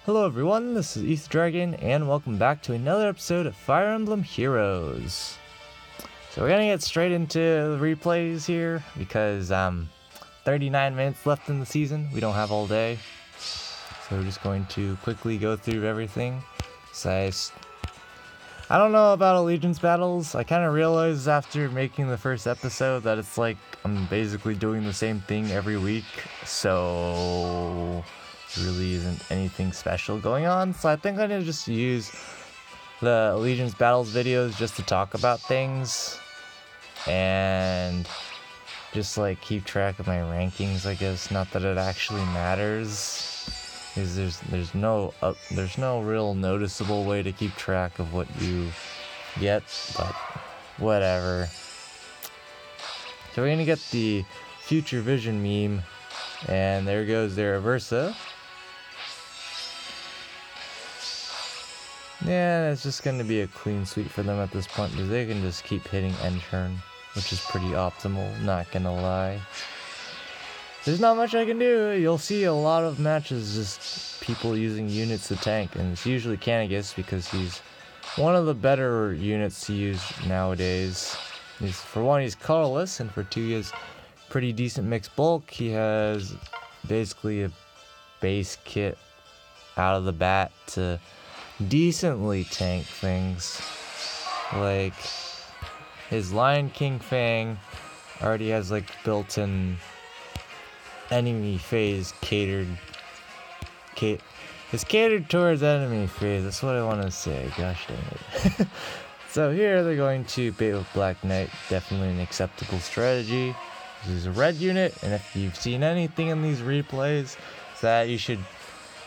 Hello everyone, this is East Dragon, and welcome back to another episode of Fire Emblem Heroes. So we're gonna get straight into the replays here, because 39 minutes left in the season. We don't have all day. So we're just going to quickly go through everything. So I don't know about Allegiance battles. I kind of realized after making the first episode that it's like I'm basically doing the same thing every week. So really isn't anything special going on, so I think I'm gonna just use the Allegiance Battles videos just to talk about things and just like keep track of my rankings, I guess. Not that it actually matters, because there's no real noticeable way to keep track of what you get, but whatever. So we're gonna get the Future Vision meme, and there goes their Aversa. Yeah, it's just going to be a clean sweep for them at this point, because they can just keep hitting end turn, which is pretty optimal, not gonna lie. There's not much I can do. You'll see a lot of matches just people using units to tank, and it's usually Canagus because he's one of the better units to use nowadays. For one, he's colorless, and for two, he has pretty decent mixed bulk. He has basically a base kit out of the bat to decently tank things. Like his Lion King Fang already has like built-in enemy phase it's catered towards enemy phase. That's what I want to say. Gosh dang it. So here they're going to bait with Black Knight. Definitely an acceptable strategy. This is a red unit, and if you've seen anything in these replays, it's that you should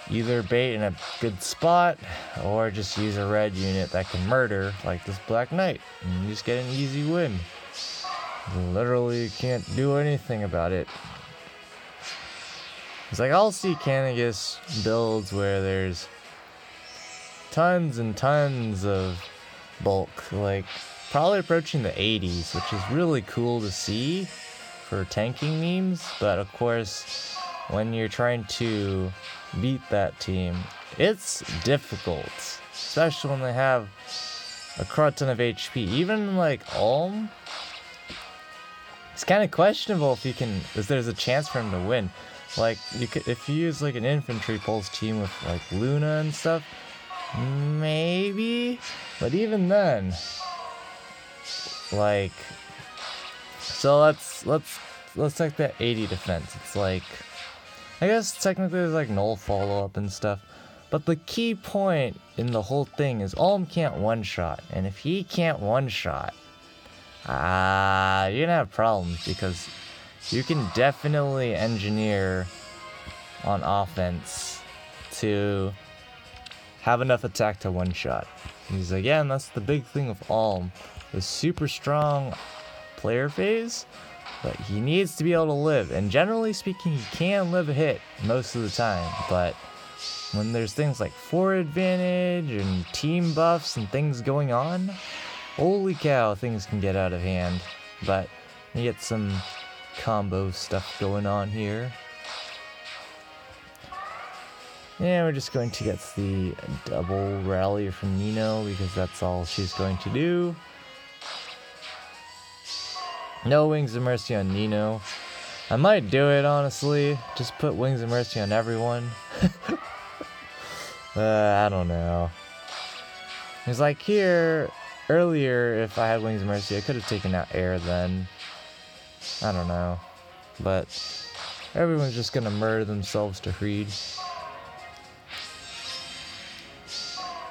either bait in a good spot or just use a red unit that can murder, like this Black Knight, and you just get an easy win. Literally can't do anything about it. It's like I'll see Canagus builds where there's tons and tons of bulk, like probably approaching the 80s, which is really cool to see for tanking memes, but of course when you're trying to beat that team, it's difficult, especially when they have a crud ton of HP. Even like Ulm, it's kind of questionable if there's a chance for him to win. Like if you use like an infantry pulse team with like Luna and stuff, maybe, but even then, like, so let's take that 80 defense. It's like, I guess technically there's like null follow-up and stuff, but the key point in the whole thing is Ulm can't one-shot, and if he can't one-shot, you're gonna have problems, because you can definitely engineer on offense to have enough attack to one-shot. Because again, that's the big thing with Ulm, is super strong player phase, but he needs to be able to live, and generally speaking he can live a hit most of the time, but when there's things like 4 advantage and team buffs and things going on, holy cow, things can get out of hand. But you get some combo stuff going on here. Yeah, we're just going to get the double rally from Nino, because that's all she's going to do. No Wings of Mercy on Nino. I might do it, honestly. Just put Wings of Mercy on everyone. I don't know. It's like here, earlier, if I had Wings of Mercy, I could have taken out Air then. I don't know. But everyone's just gonna murder themselves to Freed.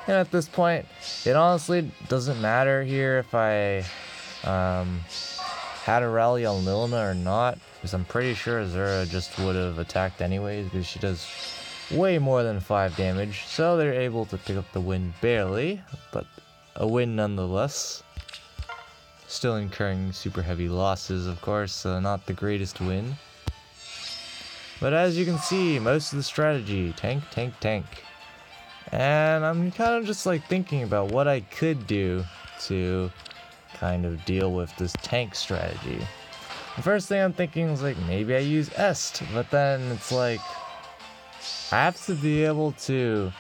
And at this point, it honestly doesn't matter here if I had a rally on Lilna or not, because I'm pretty sure Azura just would have attacked anyways, because she does way more than 5 damage, so they're able to pick up the win barely, but a win nonetheless. Still incurring super heavy losses, of course, so not the greatest win. But as you can see, most of the strategy, tank, tank, tank. And I'm kind of just like thinking about what I could do to kind of deal with this tank strategy. The first thing I'm thinking is like, maybe I use Est, but then it's like, I have to be able to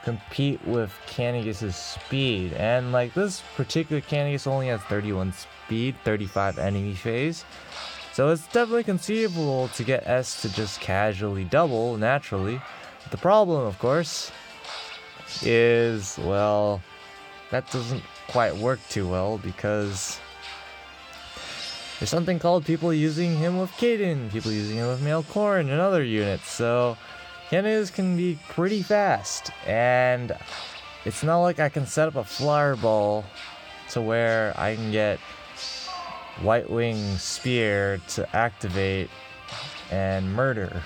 compete with Canigus's speed, and like this particular Canigus only has 31 speed, 35 enemy phase, so it's definitely conceivable to get S to just casually double naturally. The problem, of course, is, well, that doesn't quite work too well because there's something called people using him with Kaden, people using him with Male Corn and other units, so Canigus can be pretty fast, and it's not like I can set up a flyer ball to where I can get White Wing Spear to activate and murder.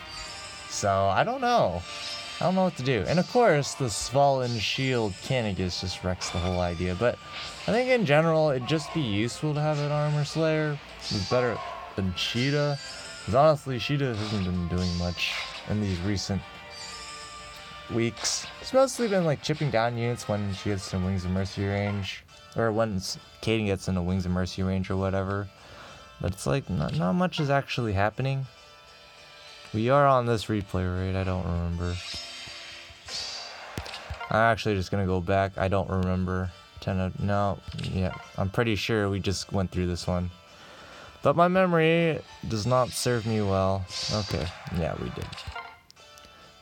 So I don't know. I don't know what to do. And of course, the Svalin Shield Canigus just wrecks the whole idea, but I think in general it'd just be useful to have an Armor Slayer. It's better than Sheeta, because honestly Sheeta hasn't been doing much in these recent weeks. It's mostly been like chipping down units when she gets in Wings of Mercy range, or when Kaden gets into Wings of Mercy range or whatever. But it's like not much is actually happening. We are on this replay, right? I don't remember. I'm actually just gonna go back. I don't remember. No, yeah, I'm pretty sure we just went through this one. But my memory does not serve me well. Okay, yeah, we did.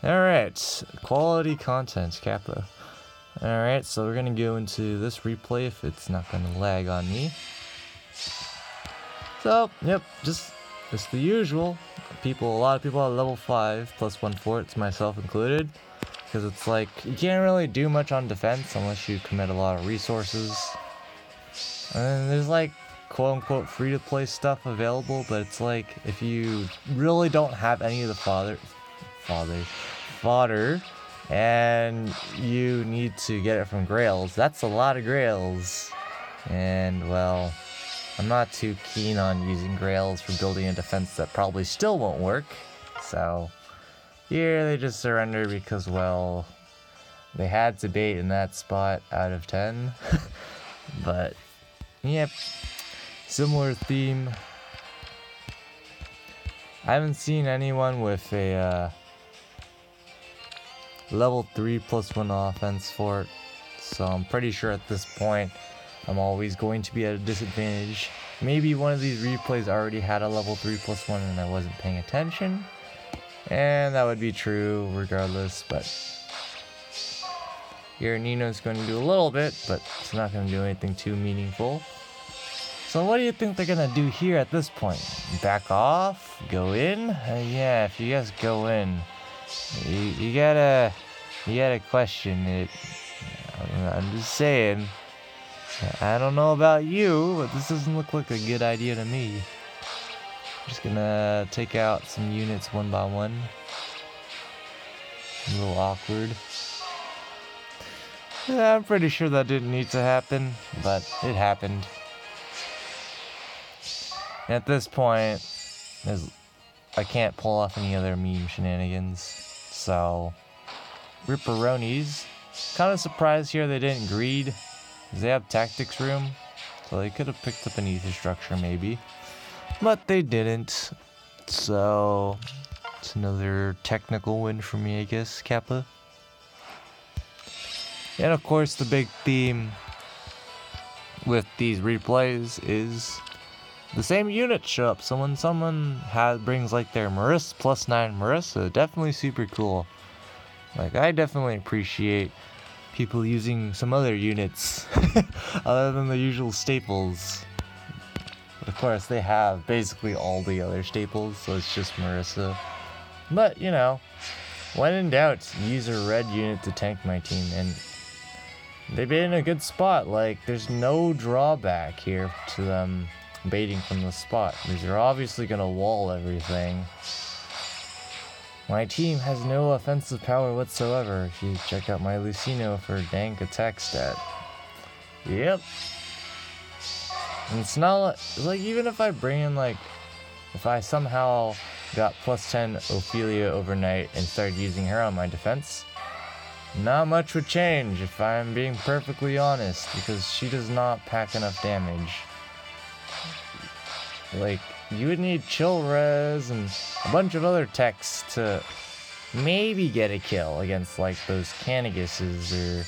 Alright, quality content, Kappa. Alright, so we're gonna go into this replay if it's not gonna lag on me. So, yep, just the usual. A lot of people are level 5 plus 1 forts, myself included. Because it's like, you can't really do much on defense unless you commit a lot of resources. And there's like, quote unquote, free to play stuff available, but it's like, if you really don't have any of the fodder, and you need to get it from Grails, that's a lot of Grails. And well, I'm not too keen on using Grails for building a defense that probably still won't work. So here they just surrender because, well, they had to bait in that spot out of 10. But yep, similar theme. I haven't seen anyone with a level 3 plus 1 offense fort, so I'm pretty sure at this point I'm always going to be at a disadvantage. Maybe one of these replays already had a level 3 plus 1 and I wasn't paying attention, and that would be true regardless, but here Nino's going to do a little bit, but it's not going to do anything too meaningful. So what do you think they're going to do here at this point? Back off? Go in? Yeah, if you guys go in, you gotta question it. I'm just saying. I don't know about you, but this doesn't look like a good idea to me. I'm just gonna take out some units one by one. A little awkward. Yeah, I'm pretty sure that didn't need to happen, but it happened. And at this point, I can't pull off any other meme shenanigans, so Ripperonis. Kind of surprised here they didn't greed, because they have tactics room, so they could have picked up an ether structure maybe, but they didn't. So it's another technical win for me, I guess, Kappa. And of course, the big theme with these replays is the same units show up. Someone brings like their Marissa +9 Marissa. Definitely super cool. Like, I definitely appreciate people using some other units other than the usual staples. But of course, they have basically all the other staples, so it's just Marissa. But, you know, when in doubt, use a red unit to tank my team, and they've been in a good spot. Like, there's no drawback here to them baiting from the spot, because they're obviously gonna wall everything. My team has no offensive power whatsoever. If you check out my Lucino for dank attack stat. Yep. And it's not like even if I bring in if I somehow got +10 Ophelia overnight and started using her on my defense, not much would change if I'm being perfectly honest, because she does not pack enough damage. Like, you would need chill res and a bunch of other techs to maybe get a kill against like those Canaguses, or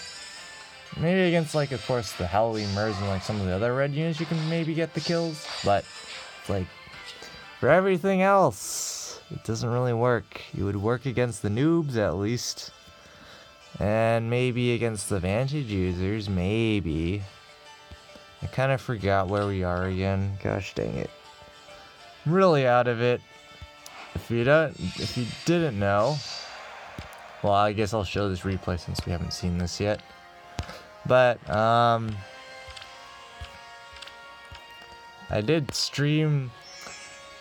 maybe against like, of course, the Halloween Mers and like some of the other red units you can maybe get the kills, but it's like for everything else it doesn't really work. It would work against the noobs at least, and maybe against the Vantage users, maybe. I kind of forgot where we are again. Gosh dang it. I'm really out of it. If you didn't know, well, I guess I'll show this replay since we haven't seen this yet. But I did stream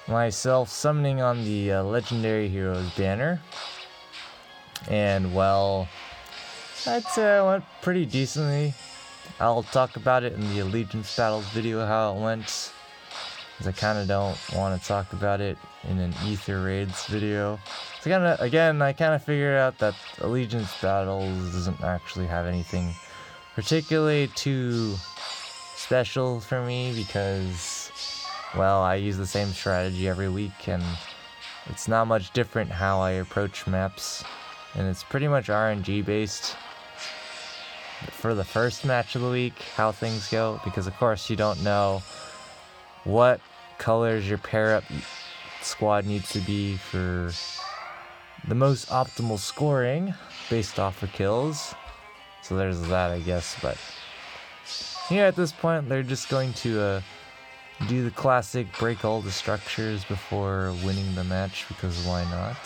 myself summoning on the Legendary Heroes banner, and well, I'd say it went pretty decently. I'll talk about it in the Allegiance Battles video how it went, because I kind of don't want to talk about it in an Ether Raids video. So I kind of figured out that Allegiance Battles doesn't actually have anything particularly too special for me, because, well, I use the same strategy every week, and it's not much different how I approach maps, and it's pretty much RNG based for the first match of the week, how things go, because of course you don't know what colors your pair up squad needs to be for the most optimal scoring based off of kills. So there's that, I guess. But here at this point, they're just going to do the classic break all the structures before winning the match, because why not?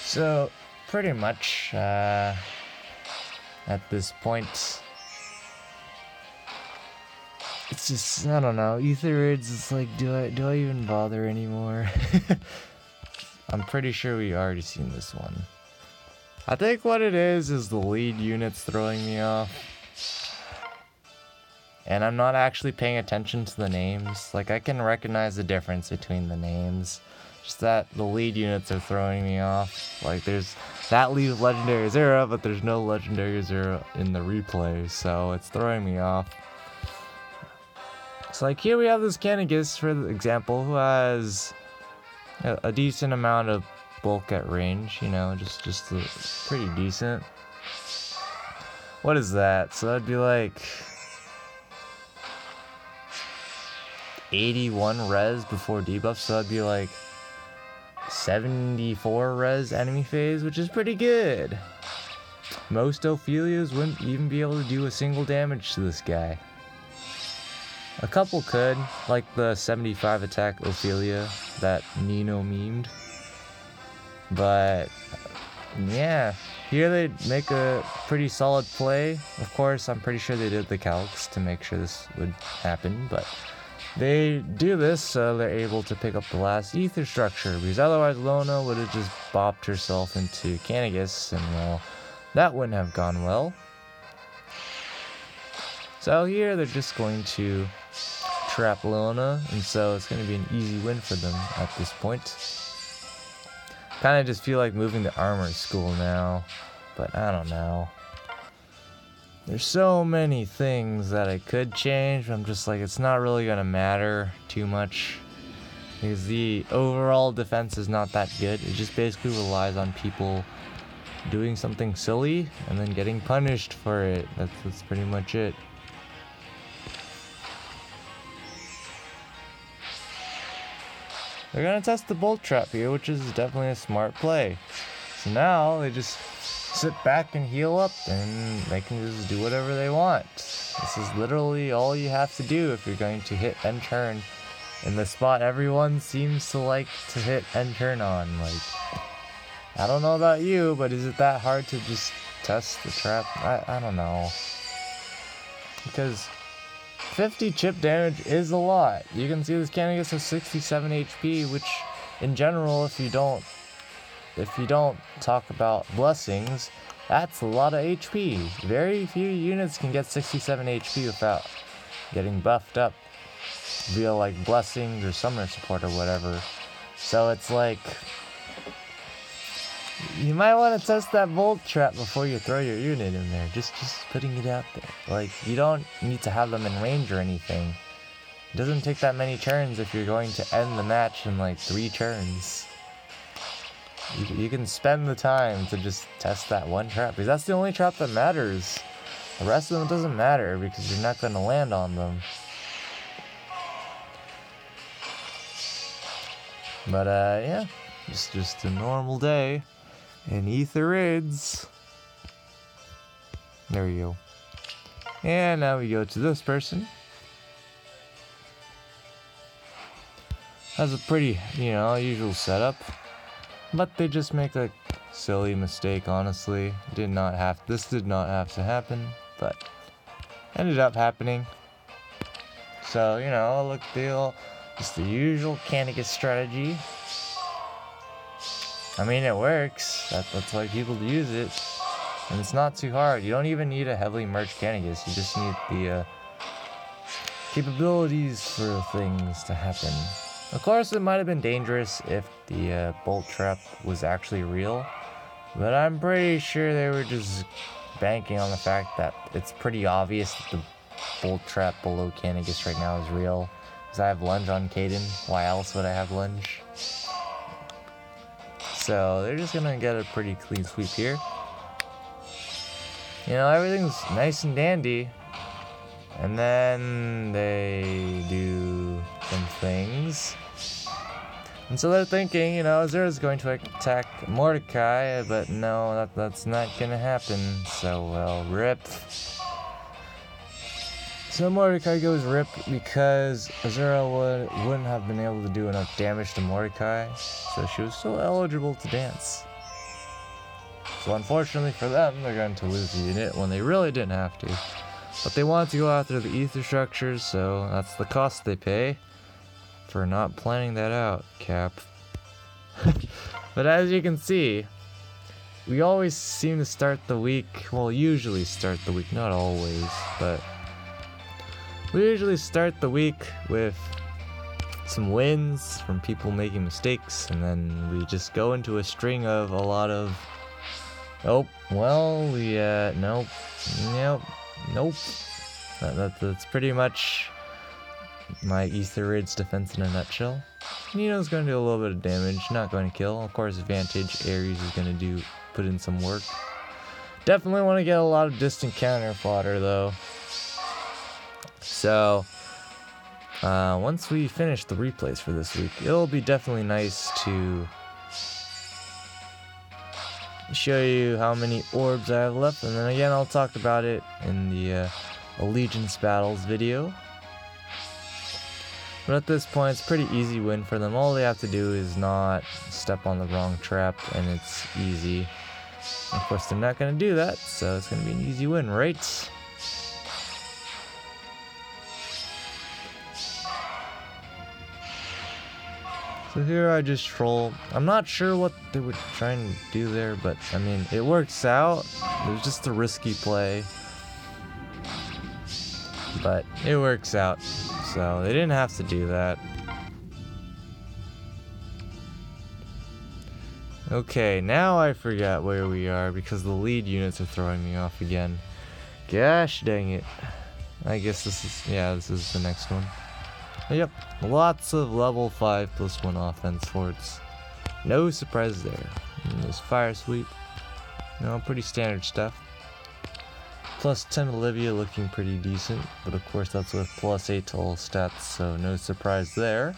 So pretty much at this point, it's just, I don't know, Ether Raids is like, do I even bother anymore? I'm pretty sure we already seen this one. I think what it is the lead units throwing me off. And I'm not actually paying attention to the names. Like, I can recognize the difference between the names. Just that the lead units are throwing me off. Like, there's that lead Legendary Zero, but there's no Legendary Zero in the replay, so it's throwing me off. So like here we have this Canagus, for example, who has a decent amount of bulk at range, you know, just pretty decent. What is that? So that'd be like 81 res before debuff, so that'd be like 74 res enemy phase, which is pretty good. Most Ophelias wouldn't even be able to do a single damage to this guy. A couple could, like the 75 attack Ophelia that Nino memed. But yeah, here they make a pretty solid play. Of course, I'm pretty sure they did the calcs to make sure this would happen, but they do this so they're able to pick up the last ether structure, because otherwise Lona would have just bopped herself into Canagus, and well, that wouldn't have gone well. So here they're just going to trap Lona, and so it's going to be an easy win for them at this point. Kind of just feel like moving to armor school now, but I don't know. There's so many things that I could change, but I'm just like, it's not really going to matter too much, because the overall defense is not that good. It just basically relies on people doing something silly and then getting punished for it. That's pretty much it. They're gonna test the bolt trap here, which is definitely a smart play. So now they just sit back and heal up, and they can just do whatever they want. This is literally all you have to do if you're going to hit end turn in the spot everyone seems to like to hit end turn on. Like, I don't know about you, but is it that hard to just test the trap? I don't know. Because 50 chip damage is a lot. You can see this Canagus has 67 HP, which in general, if you don't talk about blessings, that's a lot of HP. Very few units can get 67 HP without getting buffed up via like blessings or summoner support or whatever. So it's like, you might want to test that volt trap before you throw your unit in there. Just putting it out there. Like, you don't need to have them in range or anything. It doesn't take that many turns if you're going to end the match in like 3 turns. You can spend the time to just test that one trap, because that's the only trap that matters. The rest of them doesn't matter because you're not going to land on them. But yeah, just a normal day in Aetherids. There we go. And now we go to this person. Has a pretty, usual setup. But they just make a silly mistake, honestly. This did not have to happen, but ended up happening. So, look, just the usual Canticus strategy. I mean, it works. That's why people use it. And it's not too hard. You don't even need a heavily merged Canticus. You just need the capabilities for things to happen. Of course, it might have been dangerous if the bolt trap was actually real, but I'm pretty sure they were just banking on the fact that it's pretty obvious that the bolt trap below Canticus right now is real, because I have lunge on Caden. Why else would I have lunge? So they're just gonna get a pretty clean sweep here. Everything's nice and dandy. And then they do some things. And so they're thinking, Azura's going to attack Mordecai, but no, that's not gonna happen. So, well, rip. So Mordecai goes rip because Azura wouldn't have been able to do enough damage to Mordecai, so she was still eligible to dance. So unfortunately for them, they're going to lose the unit when they really didn't have to. But they wanted to go after the ether structures, so that's the cost they pay for not planning that out, Cap. But as you can see, we always seem to start the week, well, usually start the week, not always, but we usually start the week with some wins from people making mistakes, and then we just go into a string of a lot of, nope. That's pretty much my Aetherids defense in a nutshell. Nino's going to do a little bit of damage, not going to kill. Of course, Vantage Ares is going to put in some work. Definitely want to get a lot of distant counter fodder though. So, once we finish the replays for this week, it'll be definitely nice to show you how many orbs I have left, and then again I'll talk about it in the Allegiance Battles video. But at this point, it's a pretty easy win for them. All they have to do is not step on the wrong trap, and it's easy. Of course, they're not going to do that, so it's going to be an easy win, right? So here I just troll. I'm not sure what they were trying to do there, but I mean, it works out. It was just a risky play, but it works out. So they didn't have to do that. Okay, now I forgot where we are because the lead units are throwing me off again. Gosh dang it. I guess this is the next one. Yep, lots of level 5+1 offense forts. No surprise there. And this fire sweep, pretty standard stuff. Plus 10 Olivia looking pretty decent, but of course that's with plus 8 to all stats, so no surprise there.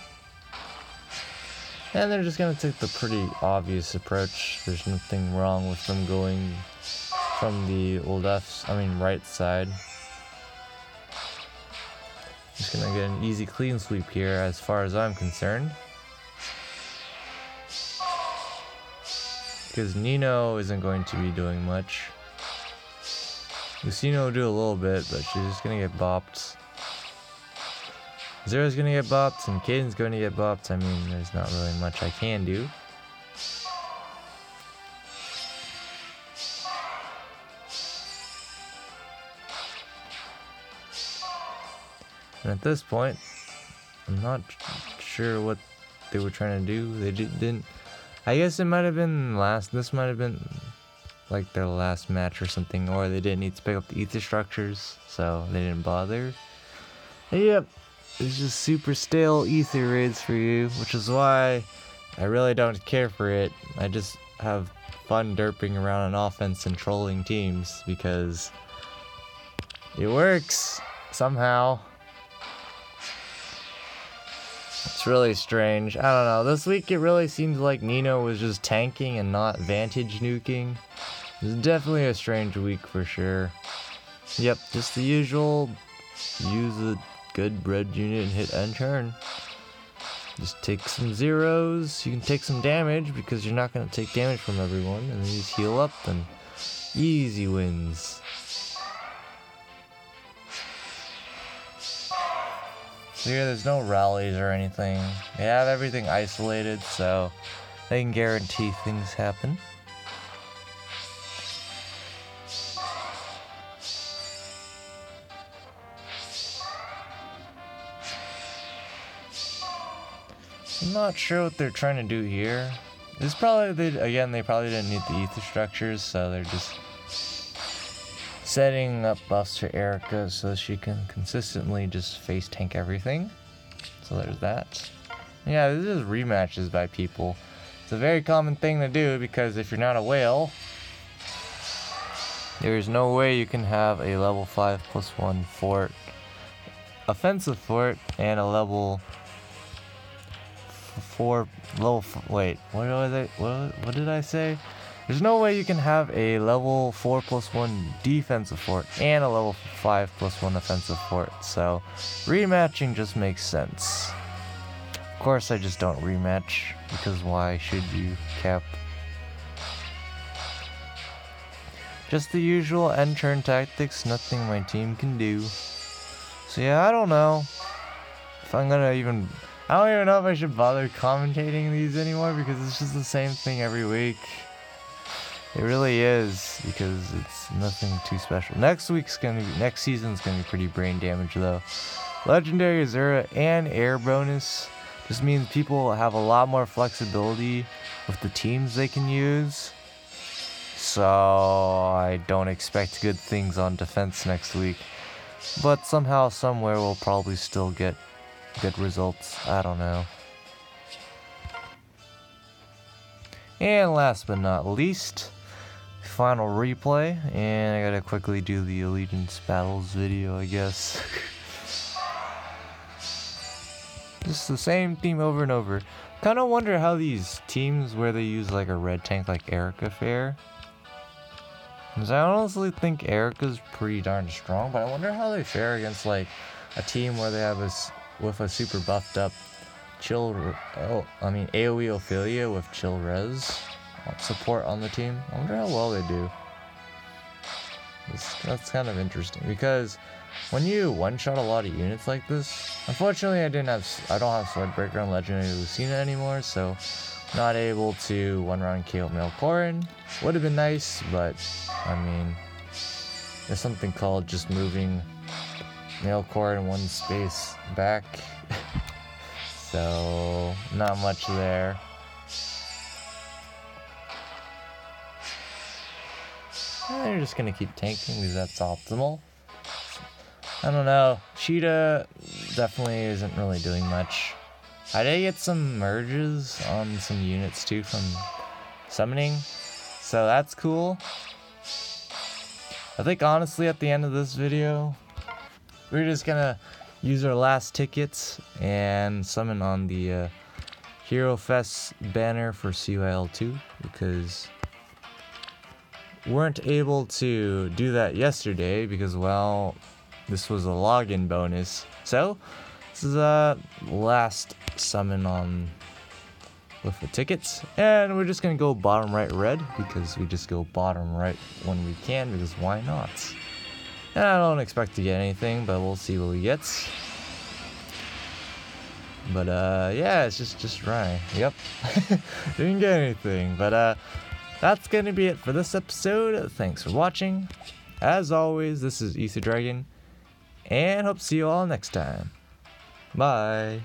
And they're just gonna take the pretty obvious approach. There's nothing wrong with them going from the right side. Just gonna get an easy clean sweep here as far as I'm concerned. Because Nino isn't going to be doing much. Lucino will do a little bit, but she's just gonna get bopped. Zera's gonna get bopped, and Caden's gonna get bopped. I mean, there's not really much I can do. And at this point, I'm not sure what they were trying to do. They didn't. I guess it might have been this might have been like their last match or something, or they didn't need to pick up the ether structures, so they didn't bother. And yep, is just super stale ether raids for you, which is why I really don't care for it. I just have fun derping around on offense and trolling teams because it works somehow. It's really strange. I don't know. This week it really seems like Nino was just tanking and not vantage nuking. It's definitely a strange week for sure. Yep, just the usual. Use a good red unit and hit end turn. Just take some zeros. You can take some damage because you're not going to take damage from everyone. And then you just heal up and easy wins. So here there's no rallies or anything. They have everything isolated so they can guarantee things happen. I'm not sure what they're trying to do here. This probably, they probably didn't need the ether structures, so they're just setting up buffs for Erica so she can consistently just face tank everything. So there's that. Yeah, this is rematches by people. It's a very common thing to do because if you're not a whale, there's no way you can have a level 5+1 fort, offensive fort, and a level 4 wait, what did I say? There's no way you can have a level 4+1 defensive fort and a level 5+1 offensive fort, so rematching just makes sense. Of course I just don't rematch, because why should you, Cap? Just the usual end turn tactics, nothing my team can do. So yeah, I don't know if I'm gonna even... I don't even know if I should bother commentating these anymore because it's just the same thing every week. It really is, because it's nothing too special. Next season's gonna be pretty brain damage though. Legendary Azura and air bonus just means people have a lot more flexibility with the teams they can use. So I don't expect good things on defense next week. But somehow, somewhere, we'll probably still get good results. I don't know. And last but not least, final replay. And I gotta quickly do the Allegiance Battles video, I guess. Just the same theme over and over. Kind of wonder how these teams where they use like a red tank like Erica fare. Because I honestly think Erica's pretty darn strong, but I wonder how they fare against like a team where they have with a super buffed up AoE Ophelia with chill res support on the team. I wonder how well they do. That's kind of interesting because when you one-shot a lot of units like this, unfortunately I don't have Swordbreaker on Legendary Lucina anymore, so not able to one-round KO Melkorin. Would have been nice, but I mean, there's something called just moving Melkorin one space back, so not much there. They're just gonna keep tanking because that's optimal. I don't know. Cheetah definitely isn't really doing much. I did get some merges on some units too from summoning, so that's cool. I think honestly at the end of this video, we're just gonna use our last tickets and summon on the Hero Fest banner for CYL2 because we weren't able to do that yesterday because, well, this was a login bonus. So this is a last summon on with the tickets, and we're just gonna go bottom right red because we just go bottom right when we can because why not? And I don't expect to get anything, but we'll see what we get. But yeah, it's just right. Yep, didn't get anything, but that's gonna be it for this episode. Thanks for watching. As always, this is Ether Dragon, and hope to see you all next time. Bye.